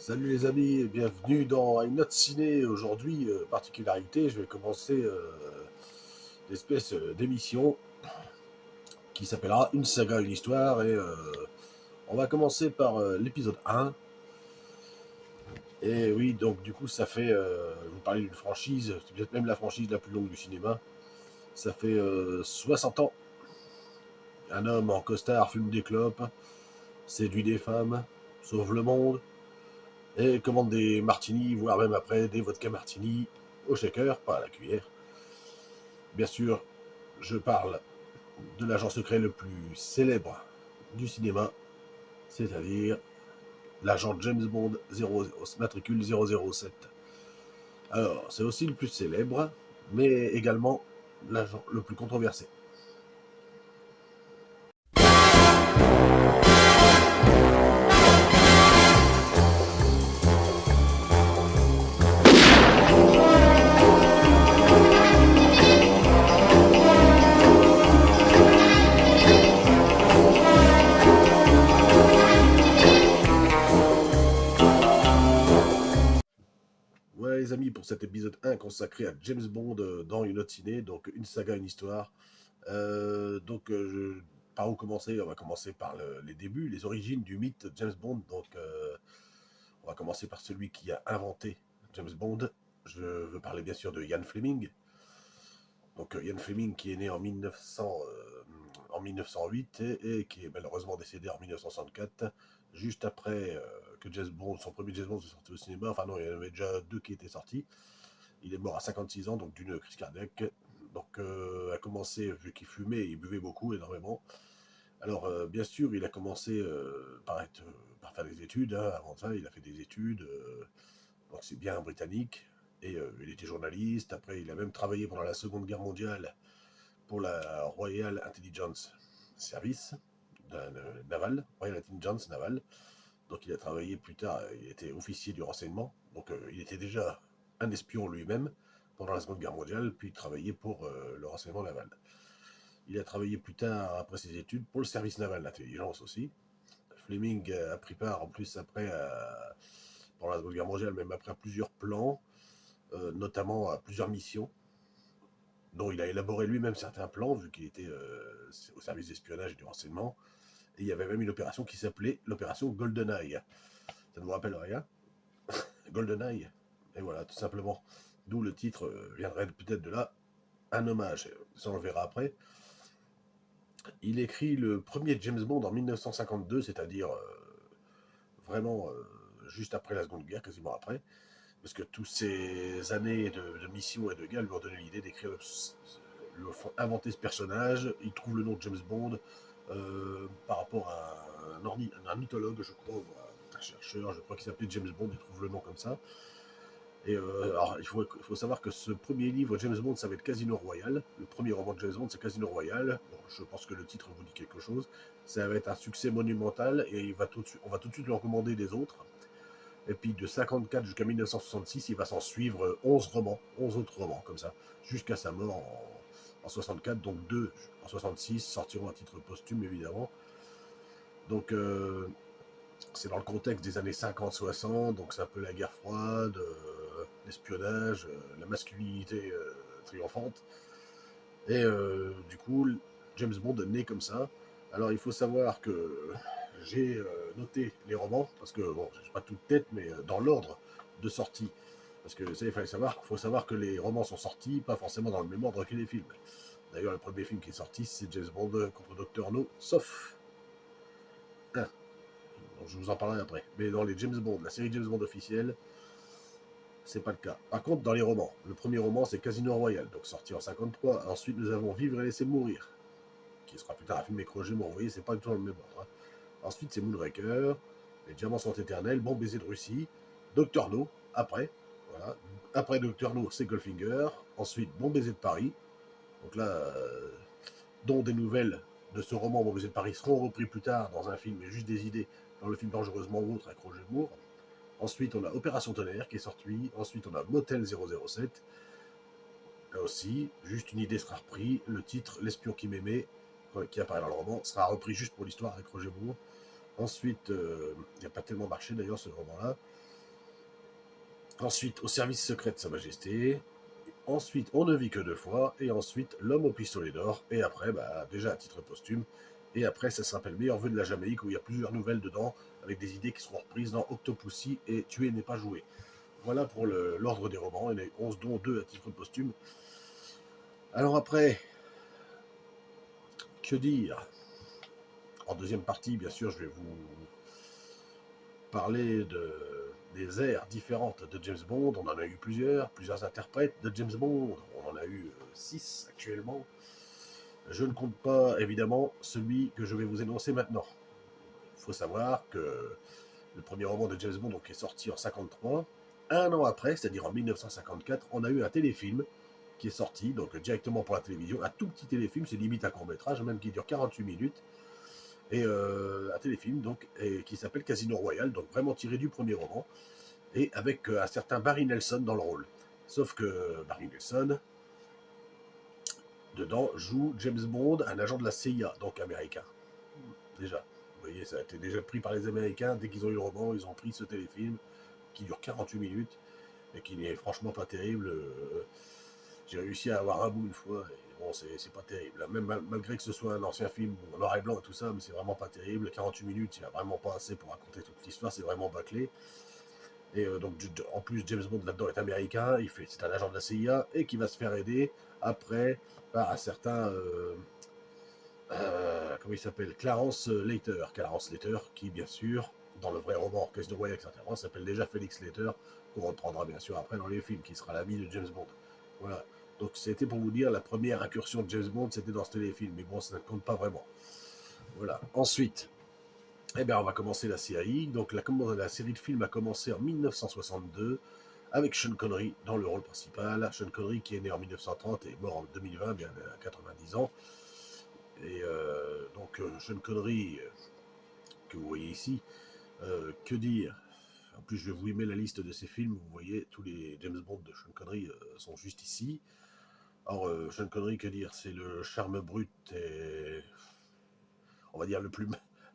Salut les amis et bienvenue dans une autre ciné. Aujourd'hui, particularité, je vais commencer une espèce d'émission qui s'appellera Une saga, une histoire. Et on va commencer par l'épisode 1. Et oui, donc du coup, ça fait, je vous parlais d'une franchise, c'est peut-être même la franchise la plus longue du cinéma. Ça fait 60 ans. Un homme en costard fume des clopes, séduit des femmes, sauve le monde, et commande des martinis, voire même après des vodka martini au shaker, pas à la cuillère. Bien sûr, je parle de l'agent secret le plus célèbre du cinéma, c'est-à-dire l'agent James Bond 00, matricule 007. Alors, c'est aussi le plus célèbre, mais également l'agent le plus controversé. Ouais, les amis, pour cet épisode 1 consacré à James Bond dans une autre ciné, donc une saga, une histoire. Par où commencer? On va commencer par les débuts, les origines du mythe James Bond. On va commencer par celui qui a inventé James Bond. Je veux parler bien sûr de Ian Fleming. Donc Ian Fleming qui est né en 1908 et qui est malheureusement décédé en 1964, juste après que James Bond, son premier James Bond soit sorti au cinéma. Enfin non, il y en avait déjà deux qui étaient sortis. Il est mort à 56 ans, donc d'une crise cardiaque. Donc a commencé, vu qu'il fumait, il buvait beaucoup, énormément. Alors bien sûr, il a commencé par faire des études. Hein. Avant ça, il a fait des études. Donc c'est bien britannique. Et il était journaliste. Après, il a même travaillé pendant la Seconde Guerre mondiale pour la Royal Intelligence Service naval, Royal Intelligence naval. Donc il a travaillé plus tard, il était officier du renseignement. Donc il était déjà un espion lui-même pendant la Seconde Guerre mondiale, puis il travaillait pour le renseignement naval. Il a travaillé plus tard, après ses études, pour le service naval d'intelligence aussi. Fleming a pris part en plus après pendant la Seconde Guerre mondiale, même après plusieurs plans, notamment à plusieurs missions, dont il a élaboré lui-même certains plans, vu qu'il était au service d'espionnage et du renseignement. Et il y avait même une opération qui s'appelait l'opération GoldenEye. Ça ne vous rappelle rien? GoldenEye. Et voilà, tout simplement. D'où le titre viendrait peut-être de là, un hommage. Ça, on le verra après. Il écrit le premier James Bond en 1952, c'est-à-dire vraiment juste après la Seconde Guerre, quasiment après. Parce que toutes ces années de mission et de guerre lui ont donné l'idée d'écrire, lui font inventer ce personnage. Il trouve le nom de James Bond par rapport à un mythologue, je crois, ou un chercheur, je crois qu'il s'appelait James Bond, il trouve le nom comme ça. Et alors, il faut savoir que ce premier livre, James Bond, ça va être Casino Royale. Le premier roman de James Bond, c'est Casino Royale. Bon, je pense que le titre vous dit quelque chose. Ça va être un succès monumental et on va tout de suite lui recommander des autres. Et puis de 54 jusqu'à 1966, il va s'en suivre 11 romans, 11 autres romans comme ça, jusqu'à sa mort en 64. Donc deux en 66 sortiront à titre posthume évidemment. Donc c'est dans le contexte des années 50-60, donc c'est un peu la guerre froide, l'espionnage, la masculinité triomphante. Et du coup, James Bond est né comme ça. Alors il faut savoir que j'ai noté les romans, parce que bon, j'ai pas toute tête, mais dans l'ordre de sortie. Parce que ça, il faut savoir que les romans sont sortis, pas forcément dans le même ordre que les films. D'ailleurs, le premier film qui est sorti, c'est James Bond contre Dr. No, sauf un. Donc, je vous en parlerai après. Mais dans les James Bond, la série James Bond officielle, c'est pas le cas. Par contre, dans les romans, le premier roman, c'est Casino Royale, donc sorti en 53. Ensuite, nous avons Vivre et laisser mourir, qui sera plus tard un film avec Roger Moore. Vous voyez, c'est pas du tout dans le même ordre. Hein. Ensuite, c'est Moonraker, Les Diamants sont éternels, Bon baiser de Russie, Docteur No, après. Voilà. Après Docteur No, c'est Goldfinger. Ensuite, Bon baiser de Paris. Donc là, dont des nouvelles de ce roman Bon baiser de Paris seront repris plus tard dans un film, mais juste des idées dans le film Dangereusement Autre avec Roger Moore. Ensuite, on a Opération Tonnerre qui est sorti. Ensuite, on a Motel 007. Là aussi, juste une idée sera reprise. Le titre, L'espion qui m'aimait, qui apparaît dans le roman, sera repris juste pour l'histoire avec Roger Moore. Ensuite, il n'a pas tellement marché d'ailleurs ce roman-là. Ensuite, Au service secret de Sa Majesté. Ensuite, On ne vit que deux fois. Et ensuite, L'homme au pistolet d'or. Et après, déjà à titre posthume. Et après, ça s'appelle Meilleur vœu de la Jamaïque, où il y a plusieurs nouvelles dedans, avec des idées qui seront reprises dans Octopussy et Tuer n'est pas joué. Voilà pour l'ordre des romans. Il y en a 11, dont 2 à titre posthume. Alors après, que dire? En deuxième partie, bien sûr, je vais vous parler des ères différentes de James Bond. On en a eu plusieurs interprètes de James Bond. On en a eu 6 actuellement. Je ne compte pas, évidemment, celui que je vais vous énoncer maintenant. Il faut savoir que le premier roman de James Bond donc, est sorti en 1953. Un an après, c'est-à-dire en 1954, on a eu un téléfilm qui est sorti, donc directement pour la télévision, un tout petit téléfilm, c'est limite un court-métrage, même qui dure 48 minutes, et un téléfilm donc, qui s'appelle Casino Royale, donc vraiment tiré du premier roman, et avec un certain Barry Nelson dans le rôle. Sauf que Barry Nelson, dedans, joue James Bond, un agent de la CIA, donc américain. Déjà, vous voyez, ça a été déjà pris par les Américains, dès qu'ils ont eu le roman, ils ont pris ce téléfilm, qui dure 48 minutes, et qui n'est franchement pas terrible. J'ai réussi à avoir un bout une fois, et bon, c'est pas terrible. Même malgré que ce soit un ancien film en noir et blanc et tout ça, mais c'est vraiment pas terrible. 48 minutes, il n'y a vraiment pas assez pour raconter toute l'histoire, c'est vraiment bâclé. Et donc, en plus, James Bond là-dedans est américain, c'est un agent de la CIA, et qui va se faire aider après par un certain. Comment il s'appelle? Clarence Leiter. Clarence Leiter, qui, bien sûr, dans le vrai roman Casino Royale, etc., s'appelle déjà Félix Leiter, qu'on reprendra bien sûr après dans les films, qui sera l'ami de James Bond. Voilà. Donc c'était pour vous dire, la première incursion de James Bond, c'était dans ce téléfilm, mais bon, ça ne compte pas vraiment. Voilà. Ensuite, eh bien, on va commencer la série. Donc la série de films a commencé en 1962 avec Sean Connery dans le rôle principal. Sean Connery qui est né en 1930 et mort en 2020, bien à 90 ans. Et donc Sean Connery, que vous voyez ici, que dire? En plus, je vais vous y mettre la liste de ses films. Vous voyez, tous les James Bond de Sean Connery sont juste ici. Alors, Sean Connery, que dire? C'est le charme brut et, on va dire,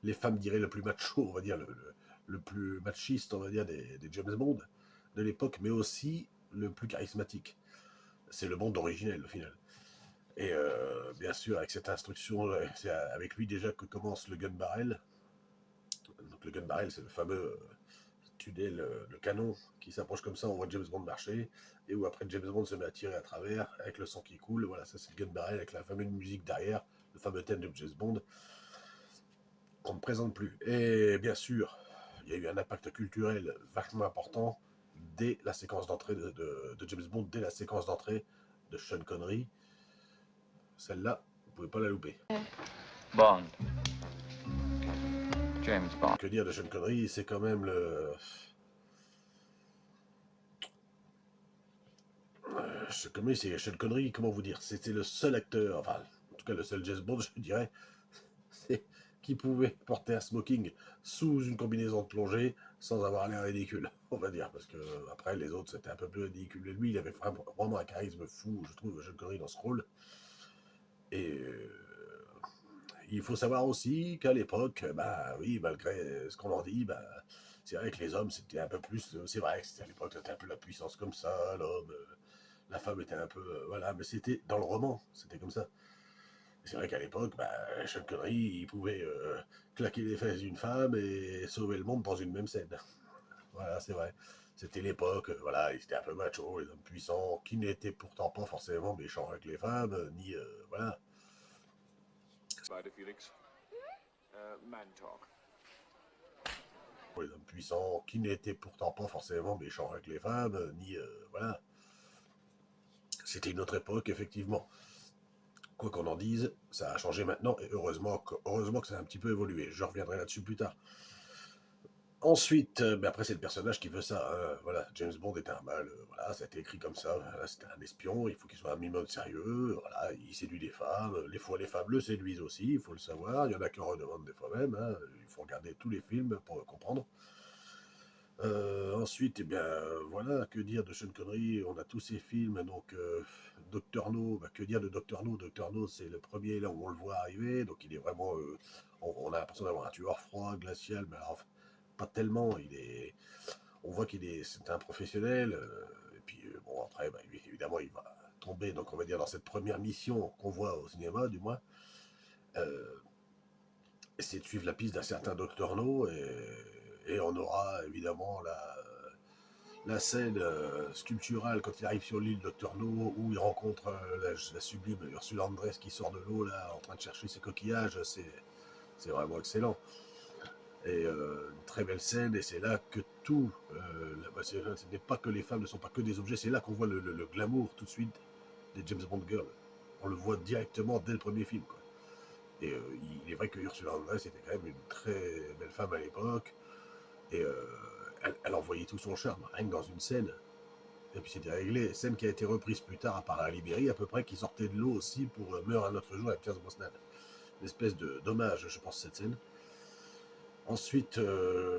les femmes diraient le plus macho, on va dire, le plus machiste, on va dire, des James Bond de l'époque, mais aussi le plus charismatique. C'est le Bond originel, au final. Et bien sûr, avec cette instruction, c'est avec lui déjà que commence le gun barrel. Donc le gun barrel, c'est le fameux tunnel, le canon qui s'approche comme ça, on voit James Bond marcher, et où après James Bond se met à tirer à travers avec le sang qui coule. Voilà, ça c'est le gun barrel avec la fameuse musique derrière, le fameux thème de James Bond qu'on ne présente plus. Et bien sûr, il y a eu un impact culturel vachement important dès la séquence d'entrée de James Bond, dès la séquence d'entrée de Sean Connery. Celle-là, vous pouvez pas la louper. Bond. James Bond. Que dire de Sean Connery? C'est quand même le. Sean Connery, comment vous dire? C'était le seul acteur, enfin, en tout cas le seul James Bond, je dirais, qui pouvait porter un smoking sous une combinaison de plongée sans avoir l'air ridicule, on va dire, parce que après les autres c'était un peu plus ridicule. Et lui, il avait vraiment un charisme fou, je trouve, Sean Connery dans ce rôle. Et il faut savoir aussi qu'à l'époque, oui, malgré ce qu'on en dit, c'est vrai que les hommes c'était un peu plus, c'est vrai que c'était à l'époque c'était un peu la puissance comme ça, l'homme, la femme était un peu, voilà, mais c'était dans le roman, c'était comme ça. C'est vrai qu'à l'époque, Sean Connery, il pouvait claquer les fesses d'une femme et sauver le monde dans une même scène. Voilà, c'est vrai. C'était l'époque, voilà, ils étaient un peu macho, les hommes puissants, qui n'étaient pourtant pas forcément méchants avec les femmes, ni, voilà. Felix. Man talk. Les hommes puissants, qui n'étaient pourtant pas forcément méchants avec les femmes, ni, voilà. C'était une autre époque, effectivement. Quoi qu'on en dise, ça a changé maintenant, et heureusement que ça a un petit peu évolué. Je reviendrai là-dessus plus tard. Ensuite, après c'est le personnage qui veut ça, hein. Voilà, James Bond est un mâle, voilà, ça a été écrit comme ça, voilà, c'était un espion, il faut qu'il soit un minimum sérieux, voilà, il séduit les femmes, les fois les femmes le séduisent aussi, il faut le savoir, il y en a qui en redemandent des fois même, hein, il faut regarder tous les films pour comprendre. ensuite, eh bien, voilà, que dire de Sean Connery? On a tous ces films, donc Dr. No, que dire de Dr. No? Dr. No, c'est le premier là où on le voit arriver, donc il est vraiment, on a l'impression d'avoir un tueur froid, glacial, mais alors pas tellement. On voit c'est un professionnel, et puis bon après, évidemment, il va tomber, donc on va dire dans cette première mission qu'on voit au cinéma, du moins, euh, essayer de suivre la piste d'un certain Dr. No, et on aura évidemment la scène sculpturale quand il arrive sur l'île Dr. No, où il rencontre la sublime Ursula Andress qui sort de l'eau là en train de chercher ses coquillages. C'est vraiment excellent. Et une très belle scène, et c'est là que tout, ce n'est pas que les femmes ne sont pas que des objets, c'est là qu'on voit le glamour tout de suite des James Bond girls. On le voit directement dès le premier film, quoi. Et il est vrai que Ursula Andress était quand même une très belle femme à l'époque, et elle envoyait tout son charme, rien que dans une scène. Et puis c'était réglé. Scène qui a été reprise plus tard par la Libéry, à peu près, qui sortait de l'eau aussi pour Meurt un autre jour avec Pierce Brosnan. Une espèce d'hommage, je pense, cette scène. Ensuite,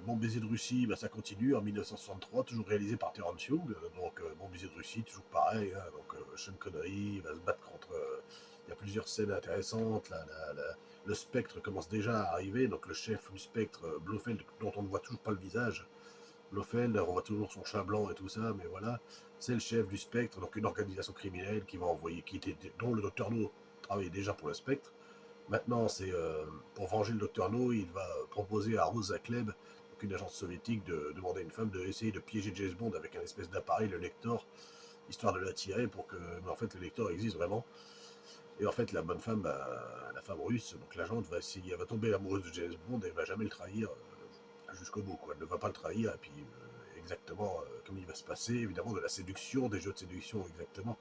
Mon baiser de Russie, ça continue en 1963, toujours réalisé par Terence Young. Donc, Mon baiser de Russie, toujours pareil. Hein, donc, Sean Connery va se battre contre. Il y a plusieurs scènes intéressantes. Le spectre commence déjà à arriver. Donc, le chef du spectre, Blofeld, dont on ne voit toujours pas le visage. Blofeld, on voit toujours son chat blanc et tout ça, mais voilà, c'est le chef du spectre, donc une organisation criminelle qui va envoyer, dont le docteur No travaillait déjà pour le spectre. Maintenant, c'est pour venger le docteur No, il va proposer à Rosa Klebb, donc une agence soviétique, de demander à une femme d'essayer de piéger James Bond avec un espèce d'appareil, le lector, histoire de l'attirer pour que, mais en fait, le lecteur existe vraiment. Et en fait, la bonne femme, la femme russe, donc l'agente, elle va tomber amoureuse de James Bond et elle va jamais le trahir jusqu'au bout, quoi. Elle ne va pas le trahir, et puis exactement comme il va se passer, évidemment, de la séduction, des jeux de séduction, exactement.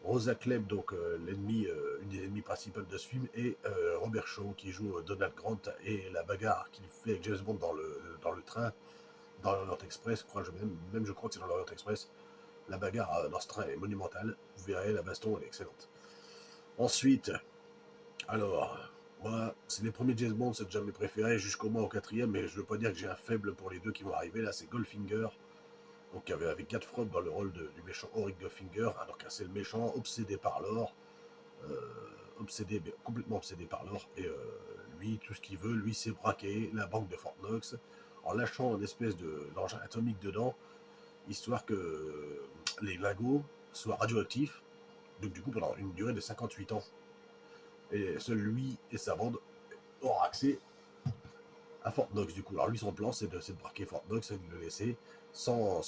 Rosa Klebb, donc une des ennemies principales de ce film, et Robert Shaw qui joue Donald Grant, et la bagarre qu'il fait avec James Bond dans le train, dans l'Orient Express, je crois que c'est dans l'Orient Express. La bagarre dans ce train est monumentale. Vous verrez, la baston elle est excellente. Ensuite, alors, moi, c'est les premiers James Bond, c'est déjà mes préférés, jusqu'au moins au quatrième, mais je veux pas dire que j'ai un faible pour les deux qui vont arriver. Là, c'est Goldfinger, donc avec Gadfrog dans le rôle du méchant Auric Goldfinger. Donc c'est le méchant obsédé par l'or, complètement obsédé par l'or, et lui, tout ce qu'il veut, lui, c'est braquer la banque de Fort Knox en lâchant une espèce d'engin atomique dedans, histoire que les lingots soient radioactifs, donc du coup pendant une durée de 58 ans. Et seul lui et sa bande auront accès à Fort Knox, du coup. Alors lui, son plan, c'est de braquer Fort Knox et de le laisser sans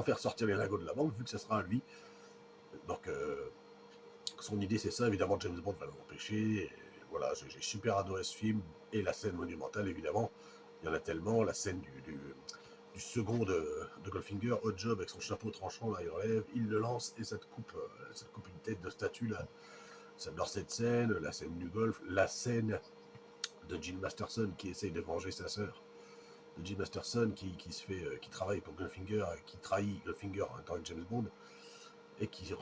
faire sortir les lingots de la banque, vu que ça sera à lui. Donc, son idée, c'est ça. Évidemment, James Bond va l'empêcher. Voilà, j'ai super adoré ce film. Et la scène monumentale, évidemment. Il y en a tellement. La scène du second de Goldfinger, Hot Job, avec son chapeau tranchant, là, il enlève, il le lance, et ça te coupe une tête de statue, là. J'adore cette scène, la scène du golf, la scène de Jim Masterson qui essaye de venger sa sœur. De Jim Masterson qui travaille pour Goldfinger, qui trahit Goldfinger en tant que James Bond, et qui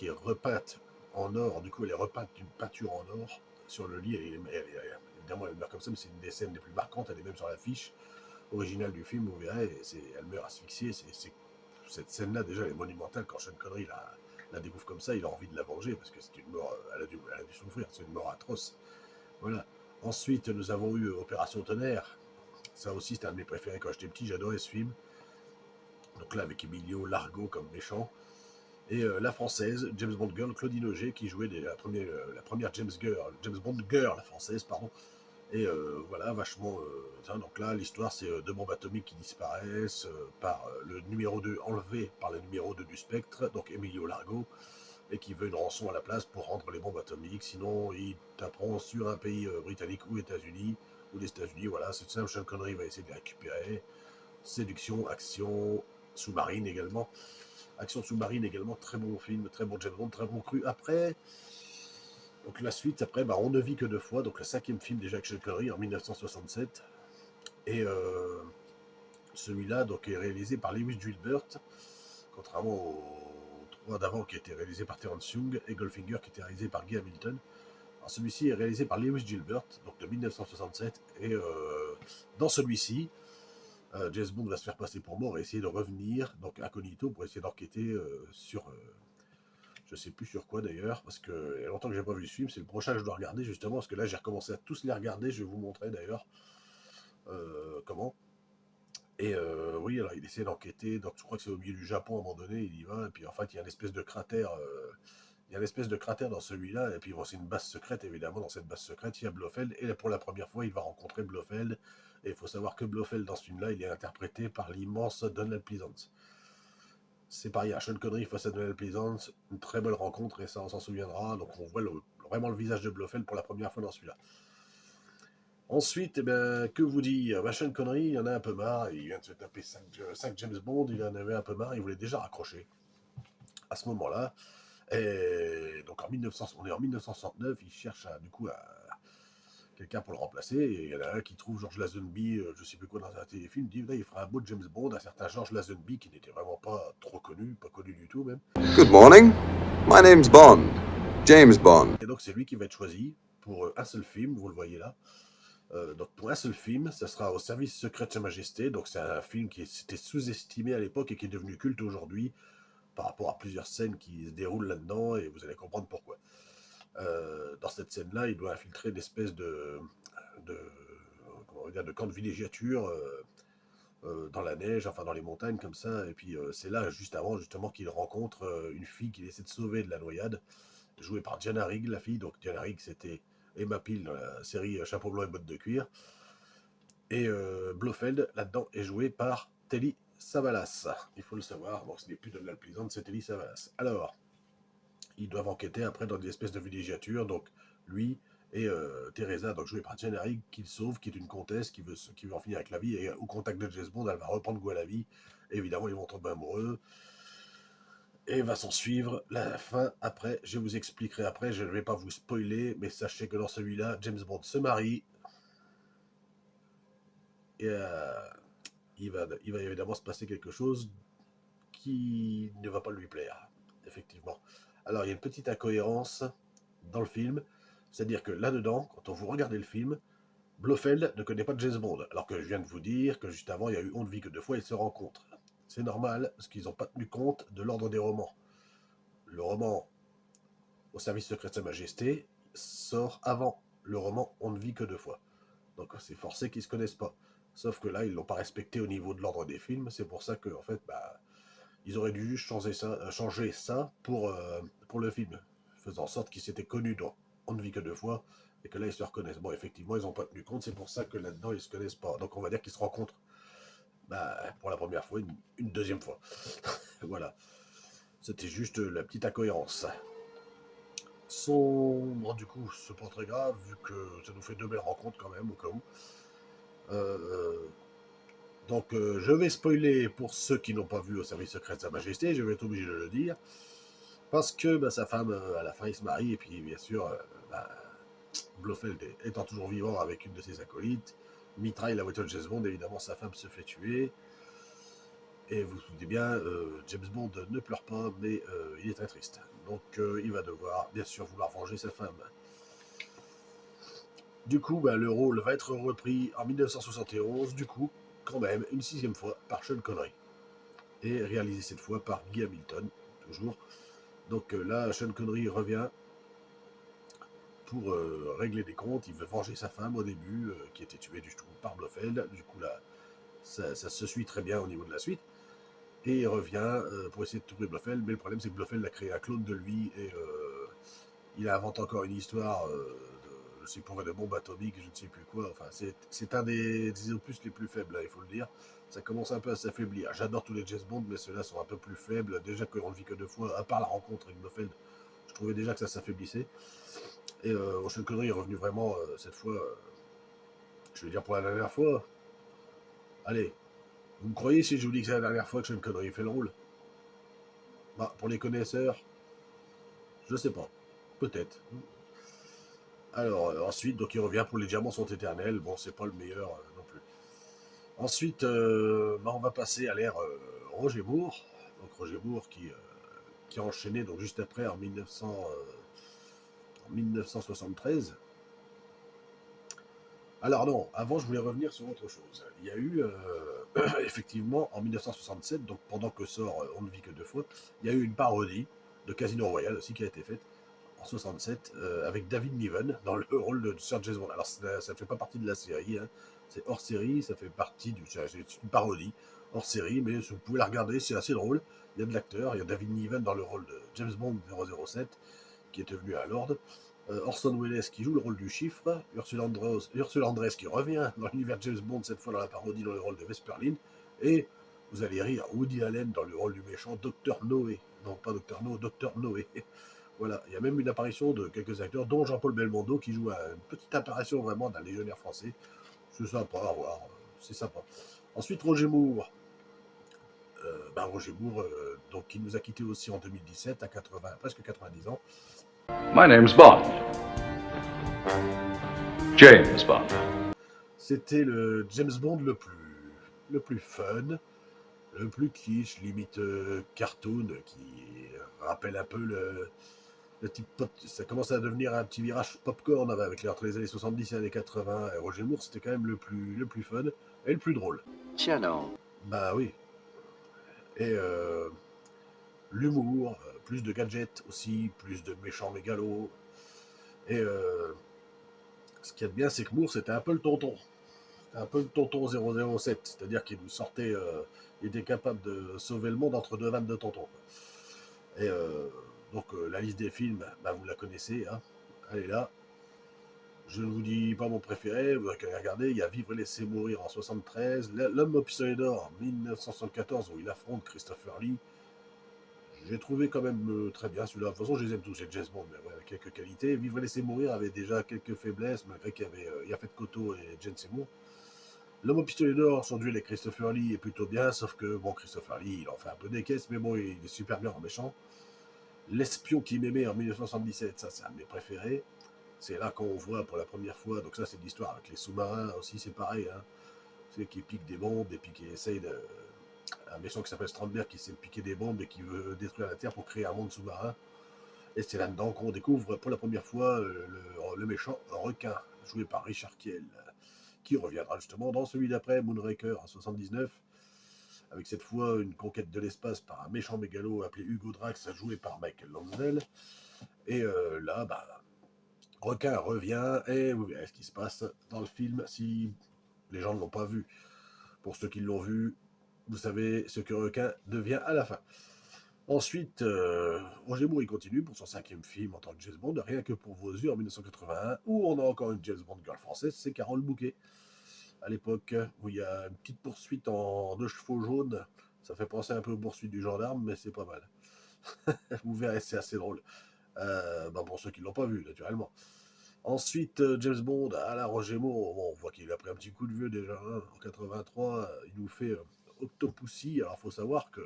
est repeinte en or. Du coup, elle est repeinte d'une peinture en or sur le lit. Évidemment, elle meurt comme ça, mais c'est une des scènes les plus marquantes. Elle est même sur l'affiche originale du film, vous verrez. Elle meurt asphyxiée. Cette scène-là, déjà, elle est monumentale. Quand Sean Connery la découvre comme ça, il a envie de la venger parce que c'est une mort. Elle a dû souffrir. C'est une mort atroce. Voilà. Ensuite, nous avons eu Opération Tonnerre. Ça aussi, c'était un de mes préférés quand j'étais petit. J'adorais ce film. Donc là, avec Emilio Largo comme méchant. Et la française, James Bond Girl, Claudine Auger, qui jouait la première James Bond Girl, la française, pardon. Et voilà, vachement. Donc là, l'histoire, c'est deux bombes atomiques qui disparaissent par le numéro 2, enlevé par le numéro 2 du Spectre, donc Emilio Largo, et qui veut une rançon à la place pour rendre les bombes atomiques. Sinon, il taperont sur un pays britannique ou États-Unis, ou les États-Unis. Voilà, c'est simple. Sean Connery va essayer de les récupérer. Séduction, action, sous-marine également. Action sous-marine également, très bon film, très bon James Bond, très bon cru. Après, donc la suite, après, On ne vit que deux fois, donc le cinquième film déjà avec Sean Connery en 1967. Et celui-là donc, est réalisé par Lewis Gilbert, contrairement aux trois d'avant qui étaient réalisés par Terence Young, et Goldfinger qui était réalisé par Guy Hamilton. Alors celui-ci est réalisé par Lewis Gilbert, donc de 1967. Et dans celui-ci, James Bond va se faire passer pour mort et essayer de revenir, donc incognito, pour essayer d'enquêter sur... je sais plus sur quoi d'ailleurs, parce que il y a longtemps que j'ai pas vu ce film, c'est le prochain que je dois regarder justement, parce que là j'ai recommencé à tous les regarder, je vais vous montrer d'ailleurs comment. Et oui, alors il essaie d'enquêter, donc je crois que c'est au milieu du Japon à un moment donné, il y va, et puis en fait il y a une espèce de cratère, il y a une espèce de cratère dans celui-là, et puis bon, c'est une base secrète évidemment, dans cette base secrète il y a Blofeld, et pour la première fois il va rencontrer Blofeld, et il faut savoir que Blofeld dans ce film-là, il est interprété par l'immense Donald Pleasance. C'est pareil, à Sean Connery face à Donald Pleasance, une très belle rencontre, et ça on s'en souviendra, donc on voit vraiment le visage de Blofeld pour la première fois dans celui-là. Ensuite, eh ben, que vous dire, Sean Connery, il en a un peu marre, il vient de se taper 5 James Bond, il en avait un peu marre, il voulait déjà raccrocher à ce moment-là. Et donc on est en 1969, il cherche du coup quelqu'un pour le remplacer, et il y en a un qui trouve George Lazenby, je sais plus quoi, dans un téléfilm, dit là il fera un beau James Bond, un certain George Lazenby qui n'était vraiment pas trop connu, pas connu du tout même. Good morning. My name's Bond. James Bond. Et donc c'est lui qui va être choisi pour un seul film, vous le voyez là. Donc pour un seul film, ça sera au service secret de Sa Majesté. Donc c'est un film qui s'était sous-estimé à l'époque et qui est devenu culte aujourd'hui par rapport à plusieurs scènes qui se déroulent là-dedans, et vous allez comprendre pourquoi. Dans cette scène-là, il doit infiltrer une espèce de, comment dire, de camp de villégiature dans la neige, enfin dans les montagnes comme ça. Et puis c'est là, juste avant justement, qu'il rencontre une fille qu'il essaie de sauver de la noyade, jouée par Diana Rigg, la fille. Donc Diana Rigg, c'était Emma Peel dans la série Chapeau blanc et bottes de cuir. Et Blofeld, là-dedans, est joué par Telly Savalas. Il faut le savoir, donc ce n'est plus Donald Pleasance, c'est Telly Savalas. Alors, ils doivent enquêter après dans des espèces de villégiatures, donc lui et Teresa, donc jouée par Diana Rigg, qu'il sauve, qui est une comtesse qui veut en finir avec la vie, et au contact de James Bond, elle va reprendre goût à la vie. Et évidemment, ils vont tomber amoureux. Et va s'en suivre la fin après. Je vous expliquerai après, je ne vais pas vous spoiler, mais sachez que dans celui-là, James Bond se marie. Et il va évidemment se passer quelque chose qui ne va pas lui plaire, effectivement. Alors, il y a une petite incohérence dans le film, c'est-à-dire que là-dedans, quand vous regardez le film, Blofeld ne connaît pas James Bond, alors que je viens de vous dire que juste avant, il y a eu On ne vit que deux fois, ils se rencontrent. C'est normal, parce qu'ils n'ont pas tenu compte de l'ordre des romans. Le roman Au service secret de Sa Majesté sort avant le roman On ne vit que deux fois. Donc c'est forcé qu'ils ne se connaissent pas. Sauf que là, ils ne l'ont pas respecté au niveau de l'ordre des films. C'est pour ça qu'en fait, ils auraient dû changer ça pour le film, faisant en sorte qu'ils s'étaient connus dans On ne vit que deux fois, et que là, ils se reconnaissent. Bon, effectivement, ils n'ont pas tenu compte. C'est pour ça que là-dedans, ils ne se connaissent pas. Donc on va dire qu'ils se rencontrent pour la première fois, une deuxième fois. Voilà. C'était juste la petite incohérence. Bon, du coup, c'est pas très grave, vu que ça nous fait deux belles rencontres quand même, au cas où. Donc, je vais spoiler pour ceux qui n'ont pas vu Au service secret de Sa Majesté, je vais être obligé de le dire. Parce que sa femme, à la fin, il se marie, et puis bien sûr, Blofeld étant toujours vivant avec une de ses acolytes, mitraille la voiture de James Bond, évidemment, sa femme se fait tuer. Et vous vous doutez bien, James Bond ne pleure pas, mais il est très triste. Donc, il va devoir, bien sûr, vouloir venger sa femme. Du coup, le rôle va être repris en 1971, du coup, quand même, une sixième fois par Sean Connery. Et réalisé cette fois par Guy Hamilton, toujours. Donc là, Sean Connery revient pour régler des comptes. Il veut venger sa femme au début, qui était tuée du tout par Blofeld. Du coup, là, ça se suit très bien au niveau de la suite. Et il revient pour essayer de trouver Blofeld. Mais le problème, c'est que Blofeld a créé un clone de lui, et il invente encore une histoire je sais pas, de bombes atomiques, je ne sais plus quoi. Enfin, c'est un des opus les plus faibles, là, il faut le dire. Ça commence un peu à s'affaiblir. J'adore tous les James Bond, mais ceux-là sont un peu plus faibles. Déjà qu'on ne vit que deux fois, à part la rencontre avec Blofeld, je trouvais déjà que ça s'affaiblissait. Et Sean Connery est revenu vraiment, cette fois, je vais dire pour la dernière fois. Allez, vous me croyez si je vous dis que c'est la dernière fois que Sean Connery fait le rôle? Pour les connaisseurs, je sais pas. Peut-être. Alors, ensuite, donc il revient pour Les Diamants sont éternels. Bon, c'est pas le meilleur non plus. Ensuite, on va passer à l'ère Roger Moore. Donc Roger Moore qui a enchaîné donc, juste après en 1973. Alors non, avant je voulais revenir sur autre chose. Il y a eu effectivement, en 1967, donc pendant que sort On ne vit que deux fois, il y a eu une parodie de Casino Royale aussi qui a été faite en 67 avec David Niven dans le rôle de Sir James Bond. Alors ça ne fait pas partie de la série, hein. C'est hors série, ça fait partie c'est une parodie hors série, mais vous pouvez la regarder, c'est assez drôle. Il y a de l'acteur, il y a David Niven dans le rôle de James Bond 007 qui est devenu un lord. Orson Welles qui joue le rôle du chiffre, Ursula Andress qui revient dans l'univers James Bond, cette fois dans la parodie dans le rôle de Vesper Lynd, et vous allez rire, Woody Allen dans le rôle du méchant Dr Noé, non pas Dr No, Dr Noé. Voilà, il y a même une apparition de quelques acteurs, dont Jean-Paul Belmondo qui joue une petite apparition vraiment d'un légionnaire français. C'est sympa à voir, c'est sympa. Ensuite Roger Moore, donc, qui nous a quittés aussi en 2017 à presque 90 ans. My name's Bond. James Bond. C'était le James Bond le plus fun, le plus quiche, limite cartoon, qui rappelle un peu le type pop. Ça commence à devenir un petit virage popcorn entre les années 70 et les années 80. Et Roger Moore, c'était quand même le plus fun et le plus drôle. Tiens non. Bah oui. Et l'humour, plus de gadgets aussi, plus de méchants mégalos. Et ce qu'il y a de bien, c'est que Moore, c'était un peu le tonton. C'était un peu le tonton 007, c'est-à-dire qu'il nous sortait, il était capable de sauver le monde entre deux vannes de tonton. Et donc la liste des films, vous la connaissez, hein. Elle est là. Je ne vous dis pas mon préféré, vous avez regardé, il y a Vivre et laisser mourir en 73, L'homme au pistolet d'or en 1974 où il affronte Christopher Lee. J'ai trouvé quand même très bien celui-là. De toute façon, je les aime tous, c'est James Bond, mais ouais, avec quelques qualités. Vivre et laisser mourir avait déjà quelques faiblesses, malgré qu'il y avait Yaphet Kotto et Jane Seymour. L'homme au pistolet d'or, son duel avec Christopher Lee est plutôt bien, sauf que, bon, Christopher Lee, il en fait un peu des caisses, mais bon, il est super bien en méchant. L'espion qui m'aimait en 1977, ça, c'est un de mes préférés. C'est là qu'on voit pour la première fois, donc ça, c'est de l'histoire avec les sous-marins aussi, c'est pareil, hein. C'est qui pique des bombes et puis qui essaye de. Un méchant qui s'appelle Strandberg qui sait piquer des bombes et qui veut détruire la Terre pour créer un monde sous-marin. Et c'est là-dedans qu'on découvre pour la première fois le méchant requin, joué par Richard Kiel, qui reviendra justement dans celui d'après, Moonraker en 79, avec cette fois une conquête de l'espace par un méchant mégalo appelé Hugo Drax, joué par Michael Lonsdale. Et là, requin revient et vous verrez ce qui se passe dans le film si les gens ne l'ont pas vu. Pour ceux qui l'ont vu, vous savez ce que requin devient à la fin. Ensuite, Roger Moore, il continue pour son 5e film en tant que James Bond, Rien que pour vos yeux en 1981, où on a encore une James Bond girl française, c'est Carole Bouquet. À l'époque, où il y a une petite poursuite en 2 chevaux jaunes, ça fait penser un peu aux poursuites du gendarme, mais c'est pas mal. Vous verrez, c'est assez drôle. Pour ceux qui ne l'ont pas vu, naturellement. Ensuite, James Bond, à la Roger Moore, bon, on voit qu'il a pris un petit coup de vieux déjà, hein, en 83, il nous fait Octopussy. Alors, il faut savoir que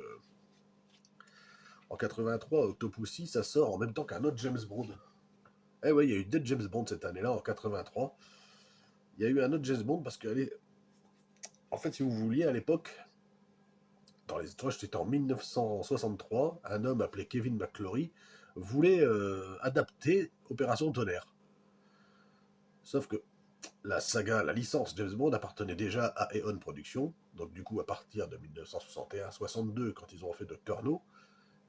en 83, Octopussy, ça sort en même temps qu'un autre James Bond. Eh oui, il y a eu deux James Bond cette année-là, en 83. Il y a eu un autre James Bond parce que, en fait, si vous vouliez, à l'époque, dans les étoiles, c'était en 1963, un homme appelé Kevin McClory voulait adapter Opération Tonnerre. Sauf que la saga, la licence James Bond appartenait déjà à Eon Productions, donc du coup à partir de 1961-62, quand ils ont fait Dr No,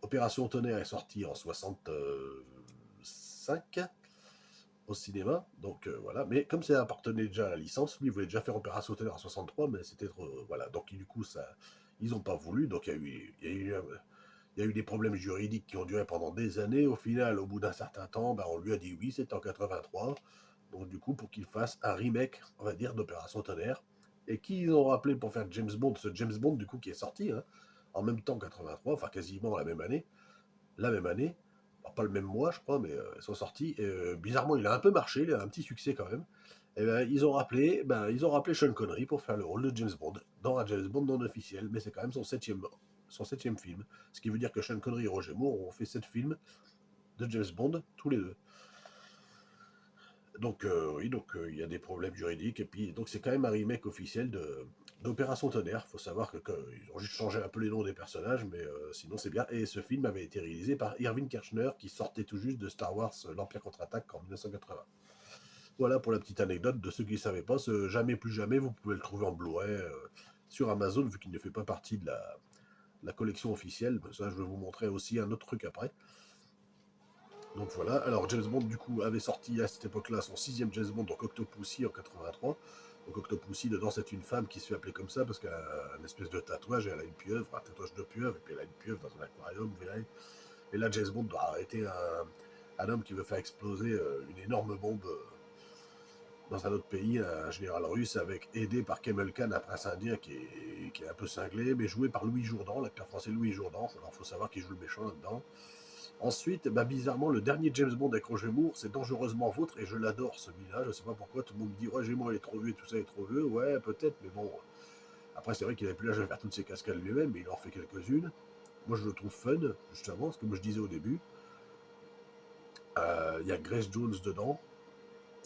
Opération Tonnerre est sortie en 65 au cinéma, donc voilà. Mais comme ça appartenait déjà à la licence, lui il voulait déjà faire Opération Tonnerre en 63, mais c'était trop, voilà. Donc du coup ils n'ont pas voulu, donc il y a eu des problèmes juridiques qui ont duré pendant des années. Au final, au bout d'un certain temps, on lui a dit oui, c'était en 83. Donc du coup, pour qu'il fasse un remake, on va dire, d'Opération Tonnerre. Et qui ils ont rappelé pour faire James Bond, ce James Bond du coup qui est sorti, hein, en même temps 83, enfin quasiment la même année. Alors, pas le même mois je crois, mais ils sont sortis. Et bizarrement, il a un peu marché, il a un petit succès quand même. Et ils ont rappelé Sean Connery pour faire le rôle de James Bond, dans un James Bond non officiel, mais c'est quand même son septième film. Ce qui veut dire que Sean Connery et Roger Moore ont fait 7 films de James Bond, tous les deux. Donc il y a des problèmes juridiques, et puis donc c'est quand même un remake officiel d'Opération Tonnerre. Il faut savoir qu'ils ont juste changé un peu les noms des personnages, mais sinon c'est bien. Et ce film avait été réalisé par Irving Kershner, qui sortait tout juste de Star Wars l'Empire contre-attaque en 1980. Voilà pour la petite anecdote de ceux qui ne savaient pas. Jamais plus jamais, vous pouvez le trouver en Blu-ray sur Amazon, vu qu'il ne fait pas partie de la collection officielle. Ça, je vais vous montrer aussi un autre truc après. Donc voilà, alors James Bond du coup avait sorti à cette époque-là son 6e James Bond, donc Octopussy en 83. Donc Octopussy, dedans c'est une femme qui se fait appeler comme ça parce qu'elle a une espèce de tatouage, et elle a une pieuvre, un tatouage de pieuvre, et puis elle a une pieuvre dans un aquarium, vous verrez. Et là James Bond doit arrêter un homme qui veut faire exploser une énorme bombe dans un autre pays, un général russe, aidé par Kamel Khan, un prince indien qui est un peu cinglé, mais joué par Louis Jourdan, l'acteur français Louis Jourdan. Alors il faut savoir qu'il joue le méchant là-dedans. Ensuite, bizarrement, le dernier James Bond avec Roger Moore, c'est Dangereusement Vôtre, et je l'adore celui-là. Je sais pas pourquoi, tout le monde me dit Roger Moore il est trop vieux, tout ça il est trop vieux. Ouais, peut-être, mais bon. Après, c'est vrai qu'il n'avait plus l'âge de faire toutes ses cascades lui-même, mais il en fait quelques-unes. Moi, je le trouve fun, justement, ce que je disais au début. Il y a Grace Jones dedans,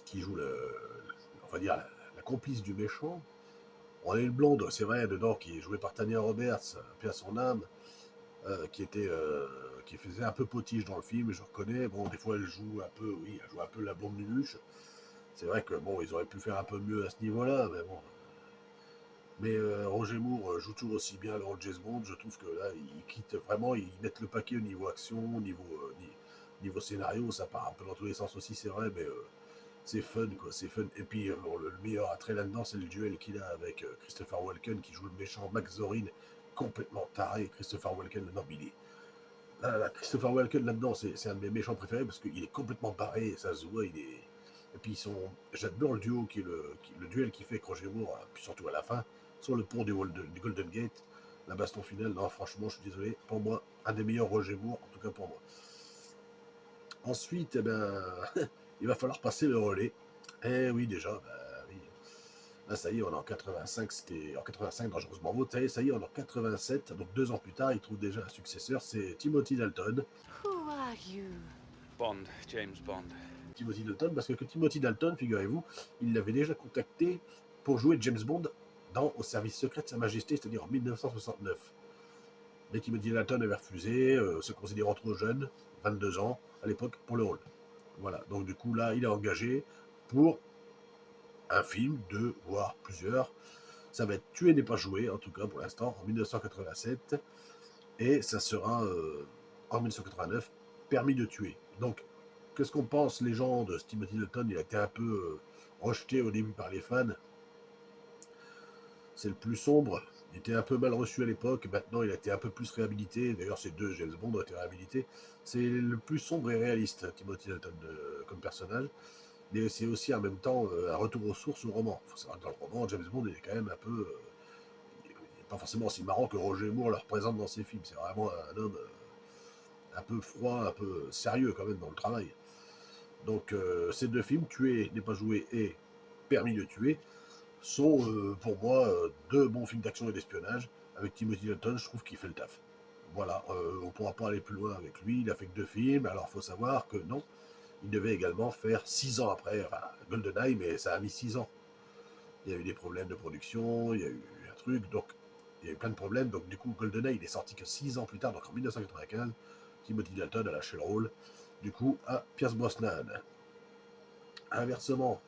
qui joue on va dire, la complice du méchant. On a une blonde, c'est vrai, dedans, qui est jouée par Tanya Roberts, paix à son âme, qui faisait un peu potiche dans le film, je reconnais. Bon, des fois, elle joue un peu, oui, elle joue un peu la blonde nunuche. C'est vrai que, bon, ils auraient pu faire un peu mieux à ce niveau-là, mais bon. Mais Roger Moore joue toujours aussi bien le rôle de James Bond. Je trouve que là, il quitte vraiment, ils mettent le paquet au niveau action, niveau scénario. Ça part un peu dans tous les sens aussi, c'est vrai, mais c'est fun, quoi, c'est fun. Et puis, bon, le meilleur attrait là-dedans, c'est le duel qu'il a avec Christopher Walken, qui joue le méchant Max Zorin, complètement taré. Christopher Walken, non, mais Christopher Walken là-dedans, c'est un de mes méchants préférés parce qu'il est complètement barré, ça se voit, Et puis j'adore le duo le duel qu'il fait avec Roger Moore, puis surtout à la fin, sur le pont du Golden Gate, la baston finale. Non, franchement, je suis désolé, pour moi, un des meilleurs Roger Moore, en tout cas pour moi. Ensuite, il va falloir passer le relais. Eh oui, déjà, oui. Là, ça y est, on est en 85, c'était en 85, Dangereusement Vôtre. Ça y est, on est en 87, donc 2 ans plus tard, il trouve déjà un successeur, c'est Timothy Dalton. Who are you? Bond, James Bond. Timothy Dalton, parce que Timothy Dalton, figurez-vous, il l'avait déjà contacté pour jouer James Bond au service secret de Sa Majesté, c'est-à-dire en 1969. Mais Timothy Dalton avait refusé, se considérant trop jeune, 22 ans à l'époque, pour le rôle. Voilà, donc du coup là, il est engagé pour un film, 2, voire plusieurs. Ça va être Tué n'est pas joué, en tout cas pour l'instant, en 1987. Et ça sera en 1989, Permis de tuer. Donc, qu'est-ce qu'on pense, les gens de Timothy Dalton? Il a été un peu rejeté au début par les fans. C'est le plus sombre. Il était un peu mal reçu à l'époque. Maintenant, il a été un peu plus réhabilité. D'ailleurs, ces 2 James Bond ont été réhabilités. C'est le plus sombre et réaliste, Timothy Dalton, comme personnage. Mais c'est aussi en même temps un retour aux sources au roman. Il faut savoir que dans le roman, James Bond, il est quand même un peu... il n'est pas forcément aussi marrant que Roger Moore le représente dans ses films. C'est vraiment un homme un peu froid, un peu sérieux quand même dans le travail. Donc ces 2 films, Tuer n'est pas joué et Permis de tuer, sont pour moi 2 bons films d'action et d'espionnage. Avec Timothy Dalton, je trouve qu'il fait le taf. Voilà, on ne pourra pas aller plus loin avec lui. Il a fait que 2 films. Alors il faut savoir que non, il devait également faire 6 ans après GoldenEye, mais ça a mis 6 ans. Il y a eu des problèmes de production, il y a eu un truc, donc il y a eu plein de problèmes. Donc du coup, GoldenEye, il est sorti que 6 ans plus tard, donc en 1995. Timothy Dalton a lâché le rôle, du coup, à Pierce Brosnan. Inversement,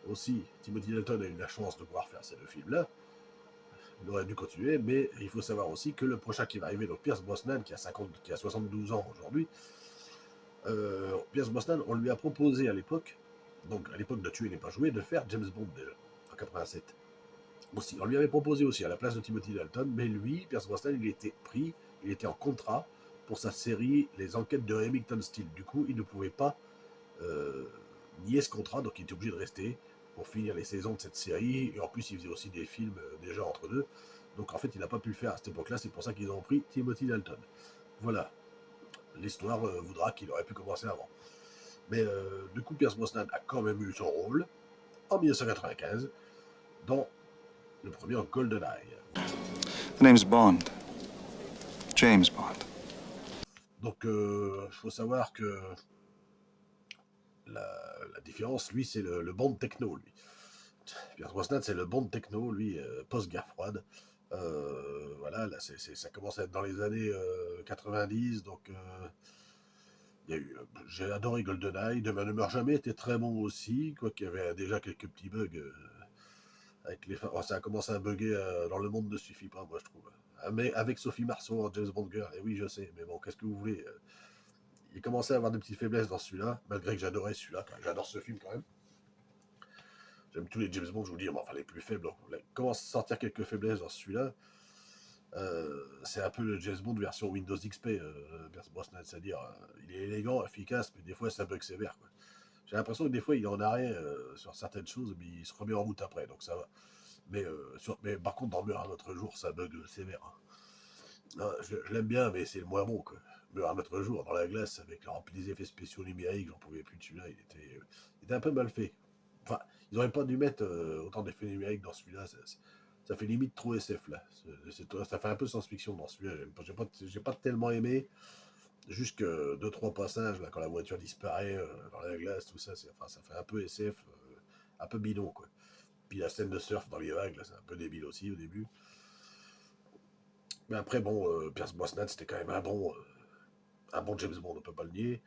aussi, Timothy Dalton a eu la chance de pouvoir faire ces 2 films-là. Il aurait dû continuer, mais il faut savoir aussi que le prochain qui va arriver, donc Pierce Brosnan, qui a 72 ans aujourd'hui, Pierce Brosnan, on lui a proposé à l'époque, donc à l'époque de Tuer n'est pas joué, de faire James Bond déjà, en 87. Aussi, on lui avait proposé aussi à la place de Timothy Dalton, mais lui, Pierce Brosnan, il était en contrat pour sa série Les Enquêtes de Remington Steele. Du coup, il ne pouvait pas nier ce contrat, donc il était obligé de rester pour finir les saisons de cette série. Et en plus, il faisait aussi des films déjà entre deux. Donc en fait, il n'a pas pu le faire à cette époque-là. C'est pour ça qu'ils ont pris Timothy Dalton. Voilà. L'histoire voudra qu'il aurait pu commencer avant. Mais du coup, Pierce Brosnan a quand même eu son rôle en 1995 dans le premier GoldenEye. The name's Bond. James Bond. Donc, faut savoir que la différence, lui, c'est le Bond techno, lui. Pierce Brosnan, c'est le Bond techno, lui, post-guerre froide. Voilà, là, ça commence à être dans les années 90, donc j'ai adoré GoldenEye. Demain ne meurt jamais était très bon aussi, quoiqu'il y avait déjà quelques petits bugs Avec les oh, ça a commencé à bugger dans Le Monde ne suffit pas, moi je trouve. Mais avec Sophie Marceau en James Bond Girl, et oui je sais, mais bon, qu'est-ce que vous voulez il commençait à avoir des petites faiblesses dans celui-là, malgré que j'adorais celui-là, j'adore ce film quand même. J'aime tous les James Bond, je vous dis, mais enfin les plus faibles. Il commence à sortir quelques faiblesses dans celui-là. C'est un peu le James Bond version Windows XP, Pierce Brosnan, c'est-à-dire il est élégant, efficace, mais des fois ça bug sévère. Quoi. J'ai l'impression que des fois il est en arrêt sur certaines choses, mais il se remet en route après, donc ça va. Mais par contre, dans Meurt un autre jour, ça bug sévère. Hein. Non, je l'aime bien, mais c'est le moins bon. Quoi. Meurt un autre jour, dans la glace, avec le rempli des effets spéciaux numériques, j'en pouvais plus de celui-là, il était un peu mal fait. Enfin, ils n'auraient pas dû mettre autant d'effets numériques dans celui-là, ça fait limite trop SF là. Ça fait un peu science-fiction dans celui-là. J'ai pas tellement aimé. Juste que 2-3 passages, là, quand la voiture disparaît dans la glace, tout ça, ça fait un peu SF, un peu bidon, quoi. Puis la scène de surf dans les vagues, là, c'est un peu débile aussi au début. Mais après, bon, Pierce Brosnan, c'était quand même un bon James Bond, on peut pas le nier.